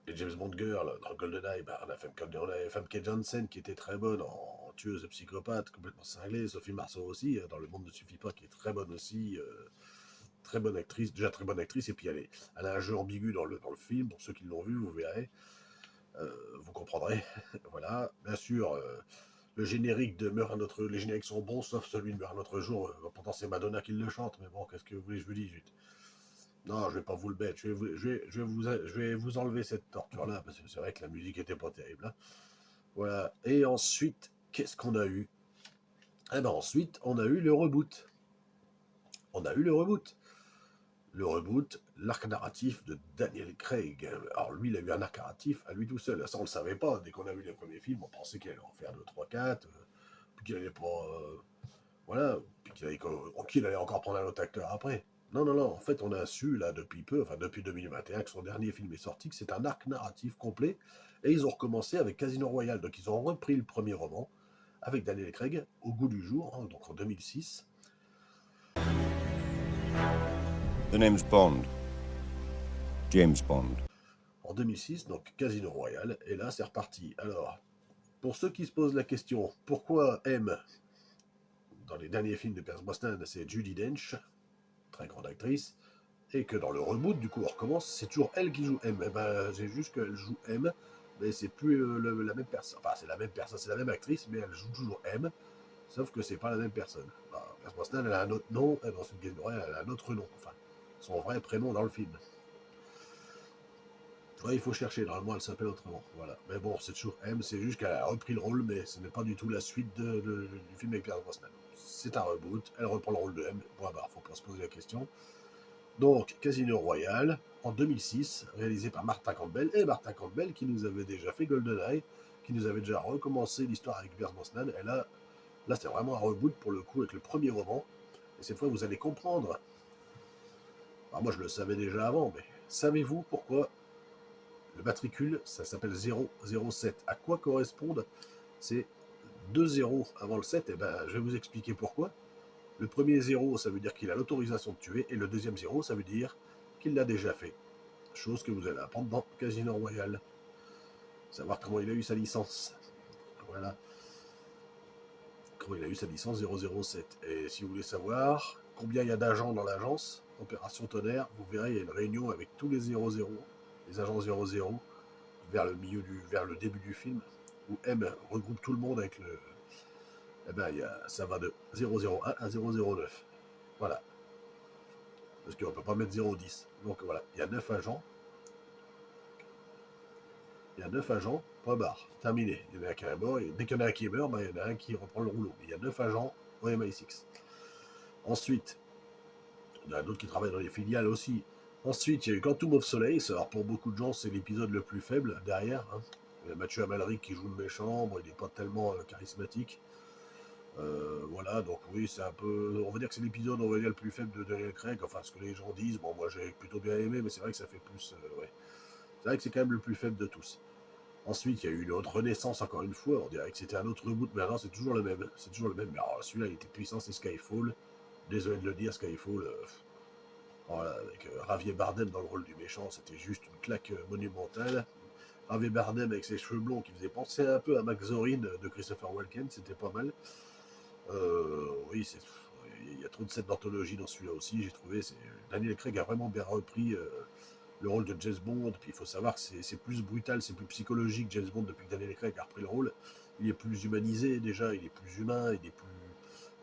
Et James Bond Girl, dans GoldenEye, bah, on a Famke Janssen qui était très bonne en tueuse psychopathe, complètement cinglée. Sophie Marceau aussi, dans Le Monde ne suffit pas, qui est très bonne aussi. Très bonne actrice, déjà très bonne actrice. Et puis elle a un jeu ambigu dans le film. Pour ceux qui l'ont vu, vous verrez. Vous comprendrez. Voilà. Bien sûr, le générique de Meurt un autre... Les génériques sont bons, sauf celui de Meurt un autre jour. Pourtant, c'est Madonna qui le chante. Mais bon, qu'est-ce que vous voulez que je vous dise? Non, je vais pas vous le mettre. Je vais vous enlever cette torture-là, parce que c'est vrai que la musique était pas terrible. Hein. Voilà. Et ensuite, qu'est-ce qu'on a eu? Eh ben ensuite, on a eu le reboot. Le reboot, l'arc narratif de Daniel Craig. Alors lui, il a eu un arc narratif à lui tout seul. Ça, on le savait pas. Dès qu'on a vu les premiers films, on pensait qu'il allait en faire 2, 3, 4, puis qu'il allait pas... voilà, puis qu'il allait encore prendre un autre acteur après. Non, non, non, en fait, on a su, là, depuis peu, enfin, depuis 2021, que son dernier film est sorti, que c'est un arc narratif complet, et ils ont recommencé avec Casino Royale. Donc, ils ont repris le premier roman, avec Daniel Craig, au goût du jour, hein, donc en 2006. The name's Bond. James Bond. En 2006, donc Casino Royale, et là, c'est reparti. Alors, pour ceux qui se posent la question, pourquoi M, dans les derniers films de Pierce Brosnan, c'est Judi Dench, très grande actrice, et que dans le reboot, du coup, on recommence, c'est toujours elle qui joue M. Eh ben, j'ai juste qu'elle joue M, mais c'est plus la même personne. Enfin, c'est la même personne, c'est la même actrice, mais elle joue toujours M, sauf que c'est pas la même personne. Alors, Pierce Brosnan, elle a un autre nom, et dans une Royale, elle a un autre nom, enfin, son vrai prénom dans le film. Ouais, il faut chercher, normalement elle s'appelle autrement, voilà. Mais bon, c'est toujours M, c'est juste qu'elle a repris le rôle, mais ce n'est pas du tout la suite du film avec Pierce Brosnan. C'est un reboot, elle reprend le rôle de M, bon bah, faut pas se poser la question. Donc, Casino Royale, en 2006, réalisé par Martin Campbell, et Martin Campbell qui nous avait déjà fait GoldenEye, qui nous avait déjà recommencé l'histoire avec Pierce Brosnan, et là c'est vraiment un reboot pour le coup avec le premier roman, et cette fois vous allez comprendre. Alors moi je le savais déjà avant, mais savez-vous pourquoi le matricule, ça s'appelle 007. À quoi correspondent ces 2 zéros avant le 7? Eh ben, je vais vous expliquer pourquoi. Le premier 0, ça veut dire qu'il a l'autorisation de tuer, et le deuxième 0, ça veut dire qu'il l'a déjà fait. Chose que vous allez apprendre dans Casino Royale. Savoir comment il a eu sa licence. Voilà. Comment il a eu sa licence 007. Et si vous voulez savoir combien il y a d'agents dans l'agence, Opération Tonnerre, vous verrez, il y a une réunion avec tous les 00. Les agents 00, vers le début du film, où M regroupe tout le monde avec le... Eh ben, ça va de 001 à 009. Voilà. Parce qu'on ne peut pas mettre 010. Donc voilà, il y a 9 agents. Point barre. Terminé. Il y en a un qui est mort, et dès qu'il y en a un qui meurt, ben, il y en a un qui reprend le rouleau. Il y a 9 agents au MI6. Ensuite, il y en a d'autres qui travaillent dans les filiales aussi. Ensuite, il y a eu Quantum of Solace. Alors, pour beaucoup de gens, c'est l'épisode le plus faible derrière. Hein. Il y a Mathieu Amalric qui joue le méchant. Bon, il n'est pas tellement charismatique. Voilà, donc oui, c'est un peu... On va dire que c'est l'épisode, on va dire, le plus faible de Daniel Craig. Enfin, ce que les gens disent. Bon, moi, j'ai plutôt bien aimé, mais c'est vrai que ça fait plus... ouais. C'est vrai que c'est quand même le plus faible de tous. Ensuite, il y a eu une autre renaissance, encore une fois. On dirait que c'était un autre reboot, mais non, c'est toujours le même. C'est toujours le même. Mais alors, celui-là, il était puissant, c'est Skyfall. Désolé de le dire, Skyfall... Voilà, avec Javier Bardem dans le rôle du méchant, c'était juste une claque monumentale. Javier Bardem avec ses cheveux blonds qui faisait penser un peu à Max Zorin de Christopher Walken, c'était pas mal. Oui, il y a trop de scènes d'anthologie dans celui-là aussi, j'ai trouvé. Daniel Craig a vraiment bien repris le rôle de James Bond. Puis il faut savoir que c'est plus brutal, c'est plus psychologique James Bond depuis que Daniel Craig a repris le rôle. Il est plus humanisé déjà, il est plus humain, il est plus.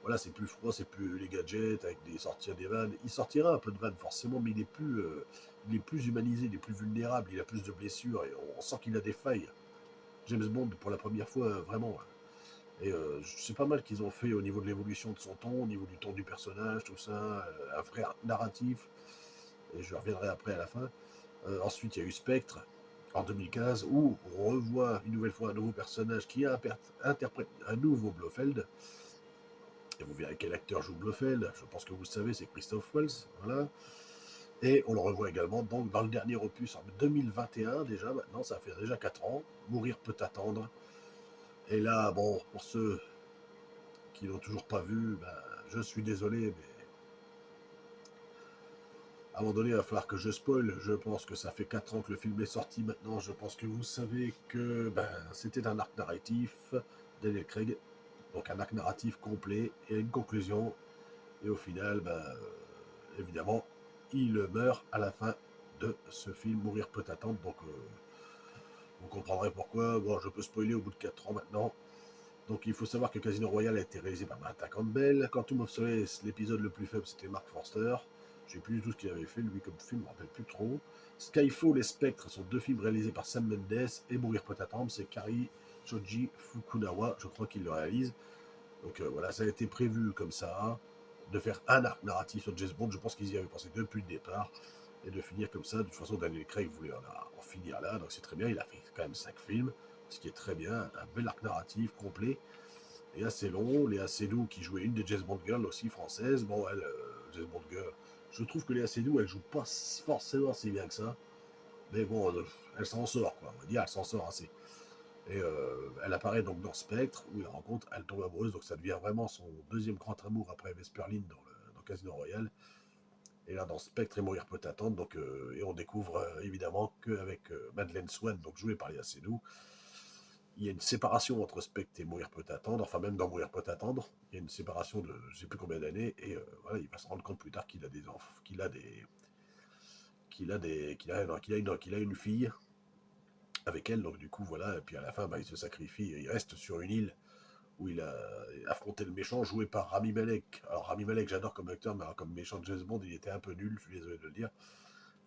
Voilà, c'est plus froid, c'est plus les gadgets avec des sorties des vannes. Il sortira un peu de vannes forcément, mais il est plus humanisé, il est plus vulnérable, il a plus de blessures et on sent qu'il a des failles. James Bond pour la première fois, vraiment. Et c'est pas mal qu'ils ont fait au niveau de l'évolution de son ton, au niveau du ton du personnage, tout ça, un vrai narratif. Et je reviendrai après à la fin. Ensuite, il y a eu Spectre en 2015 où on revoit une nouvelle fois un nouveau personnage qui interprète un nouveau Blofeld. Et vous verrez quel acteur joue Blofeld. Je pense que vous le savez, c'est Christophe Waltz. Voilà. Et on le revoit également donc dans le dernier opus en 2021 déjà. Maintenant, ça fait déjà 4 ans. Mourir peut attendre. Et là, bon, pour ceux qui l'ont toujours pas vu, ben, je suis désolé, mais à un moment donné, il va falloir que je spoil. Je pense que ça fait 4 ans que le film est sorti maintenant. Je pense que vous savez que ben, c'était un arc narratif, Daniel Craig. Donc un arc narratif complet et une conclusion. Et au final, ben, évidemment, il meurt à la fin de ce film. Mourir peut attendre. Donc vous comprendrez pourquoi. Bon, je peux spoiler au bout de 4 ans maintenant. Donc il faut savoir que Casino Royale a été réalisé par Martha Campbell. Quantum of Solace, l'épisode le plus faible, c'était Mark Forster. Je ne sais plus du tout ce qu'il avait fait, lui, comme film, je ne me rappelle plus trop. Skyfall et Spectre sont 2 films réalisés par Sam Mendes. Et Mourir peut attendre, c'est Kari Shoji Fukunawa, je crois qu'il le réalise. Donc voilà, ça a été prévu comme ça, de faire un arc narratif sur James Bond. Je pense qu'ils y avaient pensé depuis le départ. Et de finir comme ça. De toute façon, Daniel Craig voulait en finir là, donc c'est très bien. Il a fait quand même 5 films, ce qui est très bien. Un bel arc narratif complet et assez long. Léa Seydoux qui jouait une des James Bond Girls aussi française. Bon, elle, James Bond Girl, je trouve que Léa Seydoux, elle joue pas forcément si bien que ça. Mais bon, elle s'en sort, quoi. On va dire, elle s'en sort assez. Et elle apparaît donc dans Spectre, où elle tombe amoureuse, donc ça devient vraiment son deuxième grand amour après Vesperline dans Casino Royale. Et là, dans Spectre et Mourir peut attendre, donc, et on découvre évidemment qu'avec Madeleine Swann, donc jouée par Léa Seydoux, il y a une séparation entre Spectre et Mourir peut attendre, enfin même dans Mourir peut attendre, il y a une séparation de je ne sais plus combien d'années, et voilà, il va se rendre compte plus tard qu'il a des enfants, qu'il a une fille avec elle, donc du coup voilà, et puis à la fin, bah, il se sacrifie, et il reste sur une île où il a affronté le méchant, joué par Rami Malek. Alors Rami Malek, j'adore comme acteur, mais alors, comme méchant de James Bond, il était un peu nul, je suis désolé de le dire.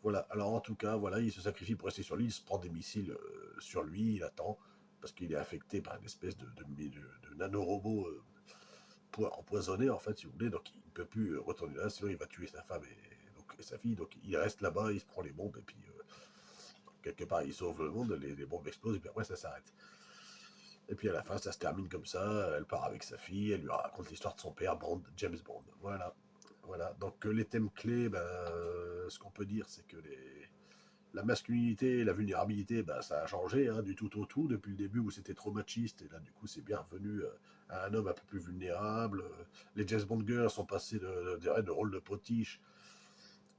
Voilà, alors en tout cas, voilà, il se sacrifie pour rester sur l'île, il se prend des missiles sur lui, il attend, parce qu'il est affecté par une espèce de nanorobot empoisonné, en fait, si vous voulez, donc il ne peut plus retourner là, sinon il va tuer sa femme et sa fille, donc il reste là-bas, il se prend les bombes, et puis quelque part, il sauve le monde, les bombes explosent, et puis après, ça s'arrête. Et puis à la fin, ça se termine comme ça. Elle part avec sa fille, elle lui raconte l'histoire de son père, James Bond. Voilà. Voilà. Donc les thèmes clés, ben, ce qu'on peut dire, c'est que la masculinité et la vulnérabilité, ben, ça a changé hein, du tout au tout depuis le début où c'était trop machiste. Et là, du coup, c'est bien revenu à un homme un peu plus vulnérable. Les James Bond girls sont passés de rôle de potiche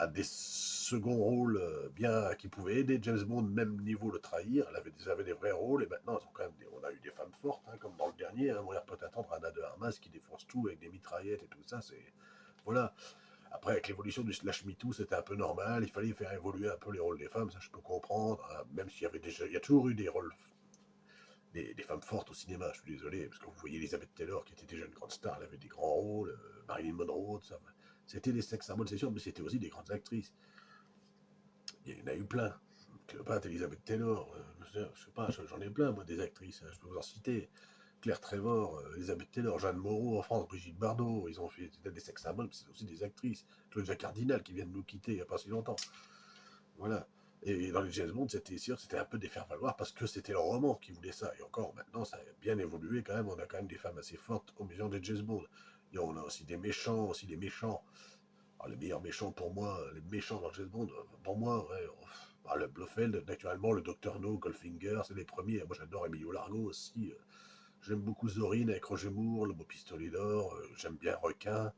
à des seconds rôles bien qui pouvaient aider James Bond, même niveau le trahir. Elle avait des vrais rôles et maintenant elles ont quand même on a eu des femmes fortes, hein, comme dans le dernier, hein, Mourir peut attendre, Anna de Armas qui défonce tout avec des mitraillettes et tout ça. C'est voilà. Après, avec l'évolution du slash MeToo, c'était un peu normal. Il fallait faire évoluer un peu les rôles des femmes, ça je peux comprendre. Hein, même s'il y avait déjà, il y a toujours eu des rôles, des femmes fortes au cinéma. Je suis désolé parce que vous voyez Elizabeth Taylor qui était déjà une grande star, elle avait des grands rôles. Marilyn Monroe, tout ça. C'était des sex symboles, c'est sûr, mais c'était aussi des grandes actrices. Il y en a eu plein. Cléopâtre, Elizabeth Taylor, je sais pas, j'en ai plein, moi, des actrices, je peux vous en citer. Claire Trevor, Elizabeth Taylor, Jeanne Moreau en France, Brigitte Bardot, ils ont fait des sex symboles, mais c'est aussi des actrices. Claudia Cardinal qui vient de nous quitter il n'y a pas si longtemps. Voilà. Et dans les James Bond, c'était sûr, c'était un peu des faire-valoir parce que c'était le roman qui voulait ça. Et encore maintenant, ça a bien évolué quand même. On a quand même des femmes assez fortes au milieu des James Bond. Et on a aussi des méchants, aussi des méchants. Alors, les meilleurs méchants pour moi, les méchants dans James Bond, pour moi, ouais, le Blofeld, naturellement, le Dr No, Goldfinger, c'est les premiers. Moi j'adore Emilio Largo aussi. J'aime beaucoup Zorin avec Roger Moore, le beau pistolet d'or. J'aime bien Requin.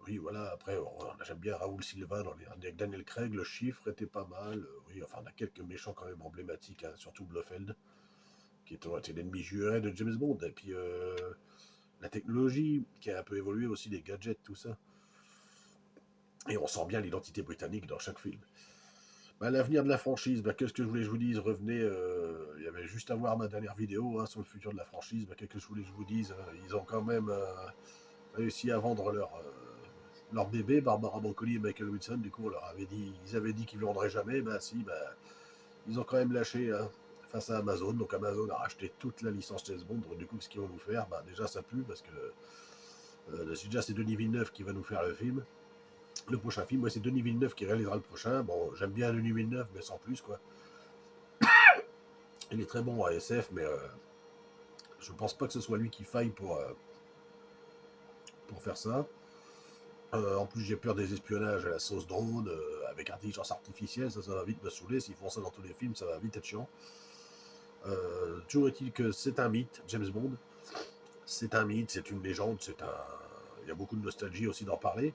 Oui, voilà, après, j'aime bien Raoul Silva avec Daniel Craig, le chiffre était pas mal. Oui, enfin, on a quelques méchants quand même emblématiques, hein, surtout Blofeld, qui était l'ennemi juré de James Bond. Et puis, la technologie qui a un peu évolué aussi, les gadgets, tout ça. Et on sent bien l'identité britannique dans chaque film. Bah, l'avenir de la franchise, bah, qu'est-ce que je voulais que je vous dise? Revenez, il y avait juste à voir ma dernière vidéo, hein, sur le futur de la franchise. Bah, qu'est-ce que je voulais que je vous dise? Ils ont quand même réussi à vendre leur bébé, Barbara Broccoli et Michael Wilson. Du coup, on leur avait dit, ils avaient dit qu'ils ne vendraient jamais. Bah si, bah, ils ont quand même lâché, hein, face à Amazon. Donc Amazon a racheté toute la licence James Bond. Donc, du coup, ce qu'ils vont nous faire, bah, déjà ça pue parce que c'est Denis Villeneuve qui va nous faire le film. Le prochain film, ouais, c'est Denis Villeneuve qui réalisera le prochain. Bon, j'aime bien Denis Villeneuve, mais sans plus, quoi. Il est très bon à SF, mais je pense pas que ce soit lui qui faille pour faire ça. En plus, j'ai peur des espionnages à la sauce drone, avec intelligence artificielle, ça va vite me saouler. S'ils font ça dans tous les films, ça va vite être chiant. Toujours est-il que c'est un mythe, James Bond. C'est un mythe, c'est une légende, il y a beaucoup de nostalgie aussi d'en parler.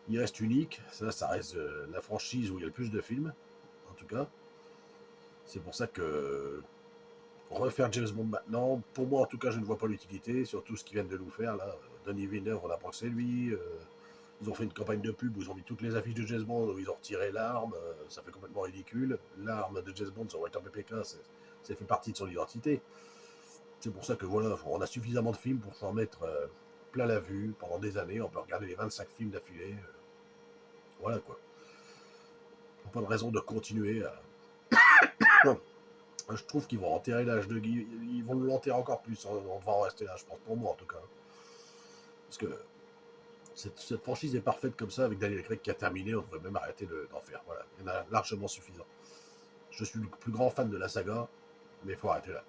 Il reste unique, ça reste la franchise où il y a le plus de films, en tout cas. C'est pour ça que refaire James Bond maintenant, pour moi en tout cas, je ne vois pas l'utilité, surtout ce qu'ils viennent de nous faire là. Denis Villeneuve, on apprend que c'est lui. Ils ont fait une campagne de pub où ils ont mis toutes les affiches de James Bond, où ils ont retiré l'arme, ça fait complètement ridicule. L'arme de James Bond sur Walter PPK, ça fait partie de son identité. C'est pour ça que voilà, on a suffisamment de films pour s'en mettre plein la vue pendant des années. On peut regarder les 25 films d'affilée. Voilà quoi. Pas de raison de continuer à. Je trouve qu'ils vont enterrer l'âge de Guy. Ils vont l'enterrer encore plus. On va en rester là, je pense, pour moi en tout cas. Parce que cette franchise est parfaite comme ça, avec Daniel Craig qui a terminé. On devrait même arrêter d'en faire. Voilà, il y en a largement suffisant. Je suis le plus grand fan de la saga, mais il faut arrêter là.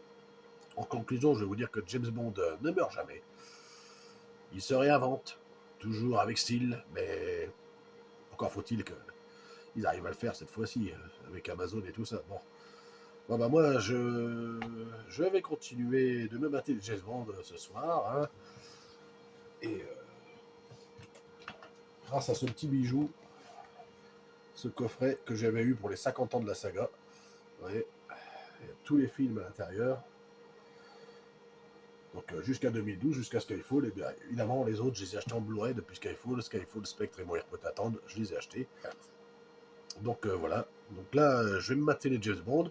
En conclusion, je vais vous dire que James Bond ne meurt jamais. Il se réinvente, toujours avec style, mais encore faut-il qu'ils arrivent à le faire cette fois-ci, avec Amazon et tout ça. Bon bah moi, je vais continuer de me mater le James Bond ce soir, hein, et grâce à ce petit bijou, ce coffret que j'avais eu pour les 50 ans de la saga, vous voyez, il y a tous les films à l'intérieur. Donc jusqu'à 2012, jusqu'à Skyfall, et bien évidemment les autres je les ai achetés en Blu-ray depuis Skyfall, Spectre et Mourir peut attendre, je les ai achetés. Donc voilà, donc là je vais me mater les James Bond.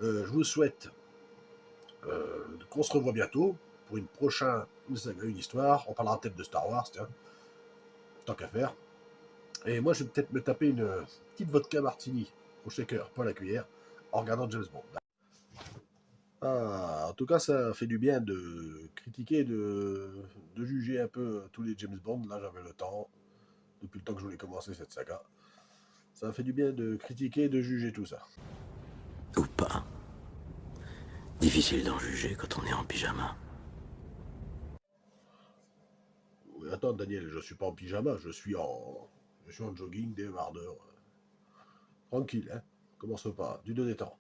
Je vous souhaite qu'on se revoit bientôt pour une prochaine saga, une histoire. On parlera peut-être de Star Wars, tiens, tant qu'à faire. Et moi je vais peut-être me taper une petite vodka martini au shaker, pas à la cuillère, en regardant James Bond. Ah, en tout cas, ça fait du bien de critiquer, de juger un peu tous les James Bond. Là, j'avais le temps, depuis le temps que je voulais commencer cette saga. Ça fait du bien de critiquer et de juger tout ça. Ou pas. Difficile d'en juger quand on est en pyjama. Oui, attends, Daniel, je suis pas en pyjama, je suis en jogging, débardeur. Tranquille, hein. Commence pas, du deux des temps.